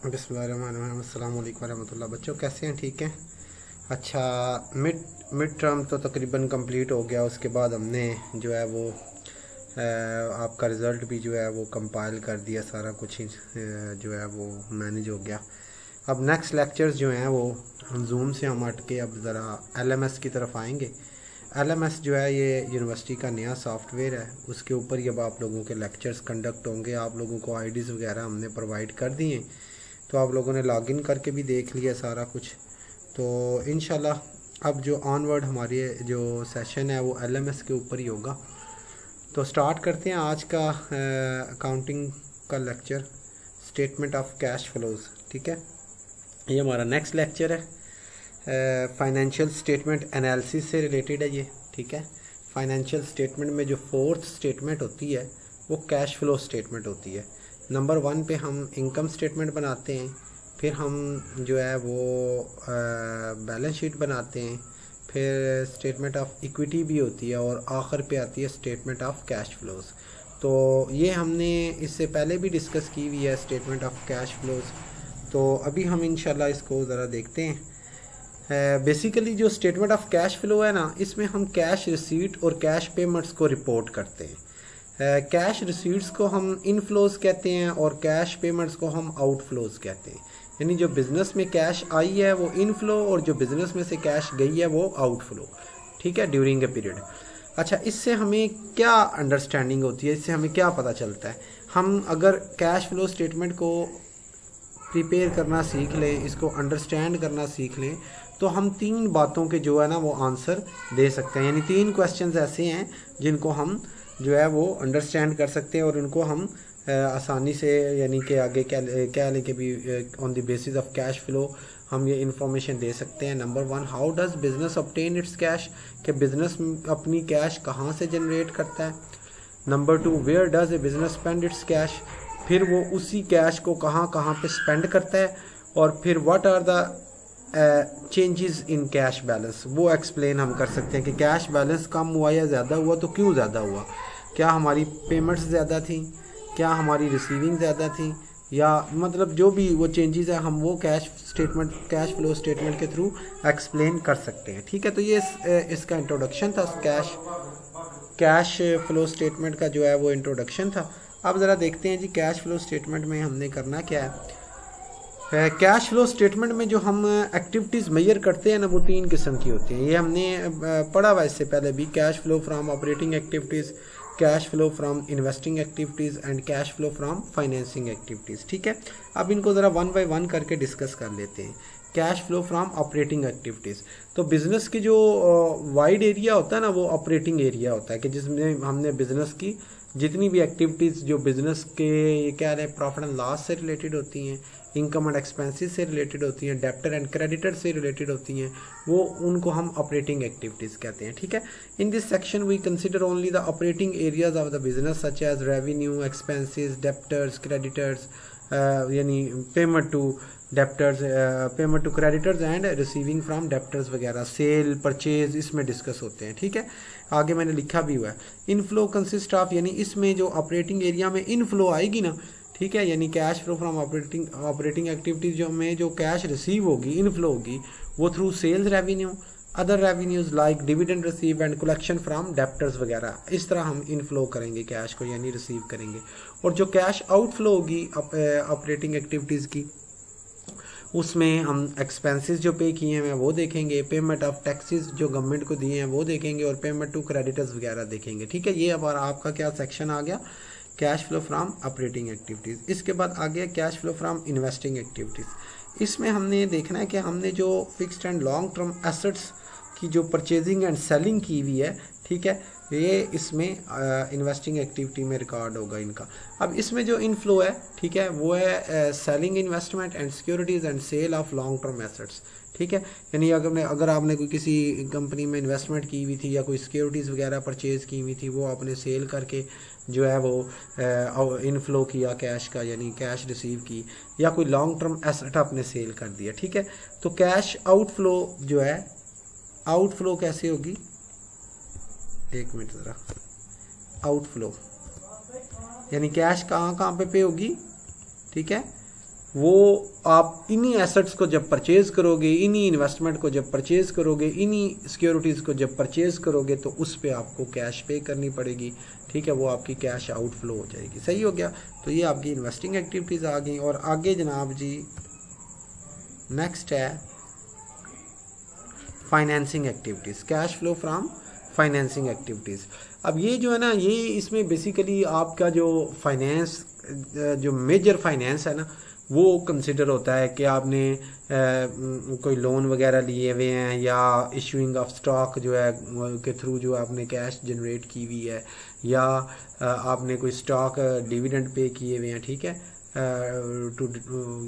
बिस्मिल्लाहिर्रहमानिर्रहीम। अस्सलाम वालेकुम वरहमतुल्लाह। बच्चों कैसे हैं? ठीक हैं। अच्छा, मिड टर्म तो तकरीबन कंप्लीट हो गया। उसके बाद हमने जो है वो आपका रिज़ल्ट भी जो है वो कंपाइल कर दिया, सारा कुछ ही जो है वो मैनेज हो गया। अब नेक्स्ट लेक्चर्स जो हैं वो जूम से हम हट के अब ज़रा एलएमएस की तरफ आएंगे। एलएमएस जो है ये यूनिवर्सिटी का नया सॉफ्टवेयर है, उसके ऊपर ही अब आप लोगों के लेक्चर्स कंडक्ट होंगे। आप लोगों को आईडीज़ वगैरह हमने प्रोवाइड कर दिए, तो आप लोगों ने लॉगिन करके भी देख लिया सारा कुछ। तो इंशाल्लाह अब जो ऑनवर्ड हमारी जो सेशन है वो एलएमएस के ऊपर ही होगा। तो स्टार्ट करते हैं आज का अकाउंटिंग का lecture, statement of cash flows. ठीक है, ये हमारा नेक्स्ट लेक्चर है। फाइनेंशियल स्टेटमेंट एनालिसिस से रिलेटेड है ये। ठीक है, फाइनेंशियल स्टेटमेंट में जो फोर्थ स्टेटमेंट होती है वो कैश फ्लो स्टेटमेंट होती है। नंबर 1 पे हम इनकम स्टेटमेंट बनाते हैं, फिर हम जो है वो बैलेंस शीट बनाते हैं, फिर स्टेटमेंट ऑफ इक्विटी भी होती है, और आखिर पे आती है स्टेटमेंट ऑफ कैश फ्लोज। तो ये हमने इससे पहले भी डिस्कस की हुई है स्टेटमेंट ऑफ कैश फ्लोज। तो अभी हम इंशाल्लाह इसको ज़रा देखते हैं। बेसिकली जो स्टेटमेंट ऑफ कैश फ्लो है ना, इसमें हम कैश रिसीट और कैश पेमेंट्स को रिपोर्ट करते हैं। कैश रिसीट्स को हम इनफ्लोज कहते हैं और कैश पेमेंट्स को हम आउटफ्लोज कहते हैं। यानी जो बिज़नेस में कैश आई है वो इनफ्लो, और जो बिज़नेस में से कैश गई है वो आउटफ्लो। ठीक है, ड्यूरिंग ए पीरियड। अच्छा, इससे हमें क्या अंडरस्टैंडिंग होती है, इससे हमें क्या पता चलता है? हम अगर कैश फ्लो स्टेटमेंट को प्रिपेयर करना सीख लें, इसको अंडरस्टैंड करना सीख लें, तो हम 3 बातों के जो है ना वो आंसर दे सकते हैं। यानी 3 क्वेश्चंस ऐसे हैं जिनको हम जो है वो अंडरस्टैंड कर सकते हैं, और उनको हम आसानी से, यानी कि आगे क्या लें कि भी on the basis of cash flow हम ये इंफॉर्मेशन दे सकते हैं। Number 1, how does business obtain its cash, कि बिजनेस अपनी कैश कहाँ से जनरेट करता है। Number 2, where does a business spend its cash, फिर वो उसी कैश को कहाँ कहाँ पे स्पेंड करता है। और फिर what are the changes in cash balance, वो एक्सप्लेन हम कर सकते हैं कि कैश बैलेंस कम हुआ या ज़्यादा हुआ, तो क्यों ज़्यादा हुआ। क्या हमारी पेमेंट्स ज़्यादा थी, क्या हमारी रिसीविंग ज़्यादा थी, या मतलब जो भी वो चेंजेस है हम वो कैश फ्लो स्टेटमेंट के थ्रू एक्सप्लेन कर सकते हैं। ठीक है, तो ये इसका इंट्रोडक्शन था। कैश फ्लो स्टेटमेंट का जो है वो इंट्रोडक्शन था। अब ज़रा देखते हैं जी कैश फ्लो स्टेटमेंट में हमने करना क्या है। कैश फ्लो स्टेटमेंट में जो हम एक्टिविटीज़ मेजर करते हैं ना, वो 3 किस्म की होती हैं। ये हमने पढ़ा हुआ इससे पहले भी। Cash flow from operating activities, cash flow from investing activities and cash flow from financing activities. ठीक है, अब इनको ज़रा 1 बाय 1 करके डिस्कस कर लेते हैं। Cash flow from operating activities, तो बिज़नेस की जो वाइड एरिया होता है ना, वो ऑपरेटिंग एरिया होता है, कि जिसमें हमने बिज़नेस की जितनी भी एक्टिविटीज़ जो बिज़नेस के क्या है प्रॉफिट एंड लॉस से रिलेटेड होती हैं, इनकम एंड एक्सपेंसेस से रिलेटेड होती हैं, डेब्टर एंड क्रेडिटर से रिलेटेड होती हैं, वो उनको हम ऑपरेटिंग एक्टिविटीज़ कहते हैं। ठीक है, in this section we consider only the operating areas of the business such as revenue, expenses, debtors, creditors, यानी payment to debtors, payment to creditors and receiving from debtors वगैरह, सेल परचेज इसमें discuss होते हैं। ठीक है, आगे मैंने लिखा भी हुआ है। इनफ्लो कंसिस्ट ऑफ, यानी इसमें जो ऑपरेटिंग एरिया में इनफ्लो आएगी ना, ठीक है, यानी cash flow from operating activities जो में जो कैश रिसीव होगी, इनफ्लो होगी, वो through sales revenue, other revenues like dividend receive and collection from debtors वगैरह। इस तरह हम इनफ्लो करेंगे कैश को, यानी रिसीव करेंगे। और जो कैश आउटफ्लो होगी ऑपरेटिंग एक्टिविटीज़ की, उसमें हम एक्सपेंसेस जो पे किए हैं वो देखेंगे, पेमेंट ऑफ टैक्सेस जो गवर्नमेंट को दिए हैं वो देखेंगे, और पेमेंट टू क्रेडिटर्स वगैरह देखेंगे। ठीक है, ये अब आपका क्या सेक्शन आ गया, cash flow from operating activities. इसके बाद आ गया cash flow from investing activities. इसमें हमने देखना है कि हमने जो fixed and long term assets की जो परचेजिंग एंड सेलिंग की हुई है, ठीक है, ये इसमें इन्वेस्टिंग एक्टिविटी में रिकॉर्ड होगा इनका। अब इसमें जो इनफ्लो है, ठीक है, वो है selling investment and securities and sale of long term assets. ठीक है, यानी अगर आपने कोई किसी कंपनी में इन्वेस्टमेंट की हुई थी या कोई सिक्योरिटीज़ वगैरह परचेज की हुई थी, वो आपने सेल करके जो है वो इनफ्लो किया कैश का, यानी कैश रिसीव की, या कोई लॉन्ग टर्म एसेट आपने सेल कर दिया। ठीक है, तो कैश आउटफ्लो जो है, आउटफ्लो कैसे होगी, एक मिनट ज़रा, आउटफ्लो यानी कैश कहाँ कहाँ पे होगी। ठीक है, वो आप इन्हीं एसेट्स को जब परचेज़ करोगे, इन्हीं इन्वेस्टमेंट को जब परचेज़ करोगे, इन्हीं सिक्योरिटीज़ को जब परचेज़ करोगे तो उस पर आपको कैश पे करनी पड़ेगी, ठीक है, वो आपकी कैश आउटफ्लो हो जाएगी। सही हो गया। तो ये आपकी इन्वेस्टिंग एक्टिविटीज़ आ गई। और आगे जनाब जी नेक्स्ट है financing activities, cash flow from financing activities. अब ये जो है ना, ये इसमें बेसिकली आपका जो फाइनेंस, जो मेजर फाइनेंस है ना, वो कंसिडर होता है कि आपने कोई लोन वगैरह लिए हुए हैं या इशूइंग ऑफ स्टॉक जो है के थ्रू जो आपने कैश जनरेट की हुई है, या आपने कोई स्टॉक डिविडेंड पे किए हुए हैं, ठीक है, टू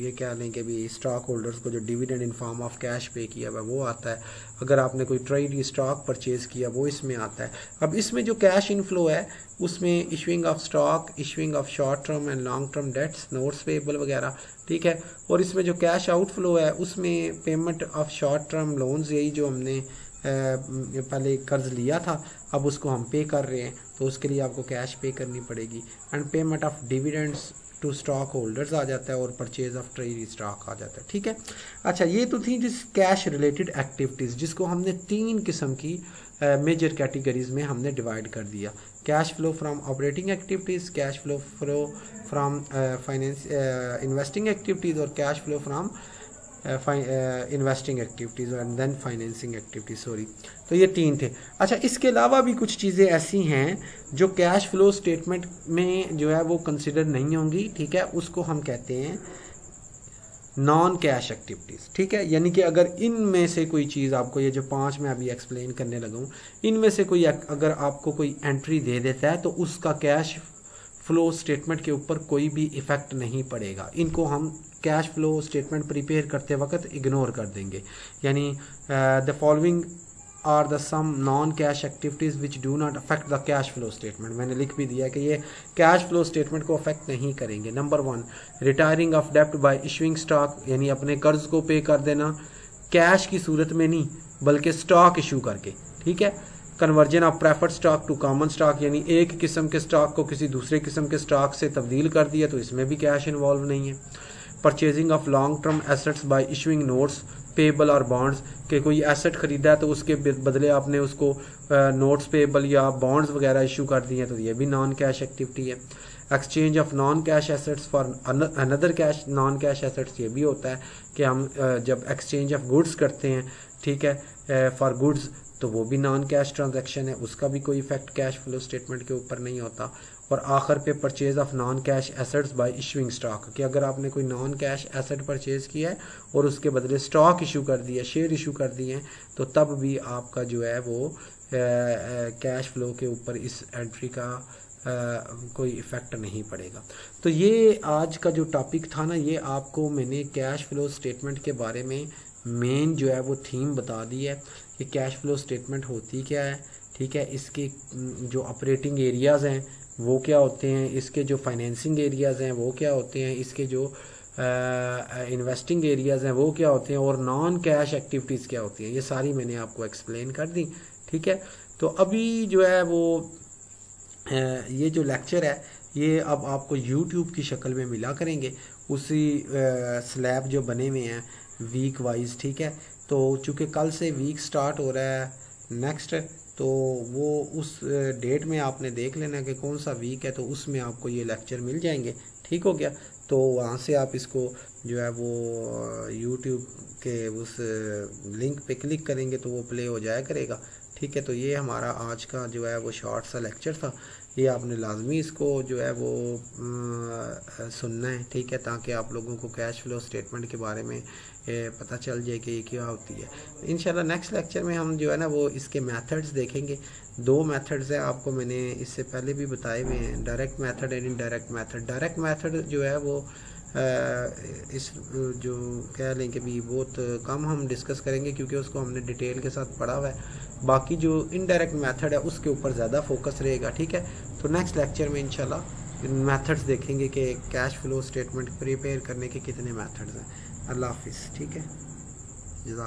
ये क्या लें कि भी स्टॉक होल्डर्स को जो dividend in form of cash पे किया हुआ वो आता है। अगर आपने कोई ट्रेड स्टॉक परचेज़ किया वो इसमें आता है। अब इसमें जो कैश इनफ्लो है उसमें issuing of stock, issuing of short term and long term debts, notes payable वगैरह, ठीक है। और इसमें जो कैश आउटफ्लो है उसमें payment of short term loans, यही जो हमने पहले कर्ज लिया था अब उसको हम पे कर रहे हैं तो उसके लिए आपको कैश पे करनी पड़ेगी। And payment of dividends to stock holders आ जाता है और परचेज ऑफ ट्रेजरी स्टॉक आ जाता है, ठीक है। अच्छा, ये तो थी जिस कैश रिलेटेड एक्टिविटीज़ जिसको हमने 3 किस्म की मेजर कैटेगरीज में हमने डिवाइड कर दिया। Cash flow from operating activities, cash flow from finance investing activities और cash flow from investing activities and then financing activities, sorry. तो ये 3 थे। अच्छा, इसके अलावा भी कुछ चीज़ें ऐसी हैं जो कैश फ्लो स्टेटमेंट में जो है वो कंसिडर नहीं होंगी, ठीक है, उसको हम कहते हैं नॉन कैश एक्टिविटीज़, ठीक है। यानी कि अगर इनमें से कोई चीज़ आपको, ये जो 5 मैं अभी एक्सप्लेन करने लगा हूँ, इनमें से कोई अगर आपको कोई एंट्री दे देता है तो उसका कैश फ्लो स्टेटमेंट के ऊपर कोई भी इफ़ेक्ट नहीं पड़ेगा। इनको हम कैश फ्लो स्टेटमेंट प्रिपेयर करते वक्त इग्नोर कर देंगे। यानी the following are the some non cash activities which do not affect the cash flow statement. मैंने लिख भी दिया कि ये कैश फ्लो स्टेटमेंट को अफेक्ट नहीं करेंगे। नंबर 1, रिटायरिंग ऑफ डेप्ट बाय इशूइंग स्टॉक, यानी अपने कर्ज को पे कर देना कैश की सूरत में नहीं बल्कि स्टॉक इशू करके, ठीक है। Conversion of preferred stock to common stock, यानी एक किस्म के स्टॉक को किसी दूसरे किस्म के स्टॉक से तब्दील कर दिया तो इसमें भी कैश इन्वॉल्व नहीं है। Purchasing of long term assets bye issuing notes payable और बॉन्ड्स, कि कोई एसेट खरीदा है तो उसके बदले आपने उसको नोट्स पेबल या बॉन्ड्स वगैरह इशू कर दिए तो ये भी नॉन कैश एक्टिविटी है। Exchange of non cash assets for another cash non cash assets, ये भी होता है कि हम जब एक्सचेंज ऑफ गुड्स करते हैं, ठीक है, फॉर गुड्स, तो वो भी नॉन कैश ट्रांजैक्शन है, उसका भी कोई इफेक्ट कैश फ्लो स्टेटमेंट के ऊपर नहीं होता। और आखिर पे purchase of non cash assets bye issuing stock, कि अगर आपने कोई नॉन कैश एसेट परचेज किया है और उसके बदले स्टॉक इशू कर दिया, शेयर इशू कर दिए हैं, तो तब भी आपका जो है वो कैश फ्लो के ऊपर इस एंट्री का कोई इफ़ेक्ट नहीं पड़ेगा। तो ये आज का जो टॉपिक था ना, ये आपको मैंने कैश फ्लो स्टेटमेंट के बारे में मेन जो है वो थीम बता दी है कि कैश फ्लो स्टेटमेंट होती क्या है, ठीक है, इसके जो ऑपरेटिंग एरियाज़ हैं वो क्या होते हैं, इसके जो फाइनेंसिंग एरियाज़ हैं वो क्या होते हैं, इसके जो इन्वेस्टिंग एरियाज़ हैं वो क्या होते हैं, और नॉन कैश एक्टिविटीज़ क्या होती हैं, ये सारी मैंने आपको एक्सप्लेन कर दी, ठीक है। तो अभी जो है वो ये जो लेक्चर है ये अब आपको YouTube की शक्ल में मिला करेंगे, उसी स्लैब जो बने हुए हैं वीक वाइज, ठीक है। तो चूँकि कल से वीक स्टार्ट हो रहा है नेक्स्ट, तो वो उस डेट में आपने देख लेना कि कौन सा वीक है, तो उसमें आपको ये लेक्चर मिल जाएंगे, ठीक हो गया। तो वहाँ से आप इसको जो है वो YouTube के उस लिंक पे क्लिक करेंगे तो वो प्ले हो जाया करेगा, ठीक है। तो ये हमारा आज का जो है वो शॉर्ट सा लेक्चर था, ये आपने लाजमी इसको जो है वो सुनना है, ठीक है, ताकि आप लोगों को कैश फ्लो स्टेटमेंट के बारे में पता चल जाए कि ये क्या होती है। इंशाल्लाह नेक्स्ट लेक्चर में हम जो है ना वो इसके मेथड्स देखेंगे। 2 मेथड्स हैं, आपको मैंने इससे पहले भी बताए हुए हैं, direct method and indirect method. Direct method जो है वो इस जो कह लें कि भी बहुत कम हम डिस्कस करेंगे क्योंकि उसको हमने डिटेल के साथ पढ़ा हुआ है। बाकी जो इनडायरेक्ट मेथड है उसके ऊपर ज़्यादा फोकस रहेगा, ठीक है। तो नेक्स्ट लेक्चर में इंशाल्लाह मेथड्स देखेंगे कि कैश फ्लो स्टेटमेंट प्रिपेयर करने के कितने मेथड्स हैं। अल्लाह हाफिज़, ठीक है, जज़ाक।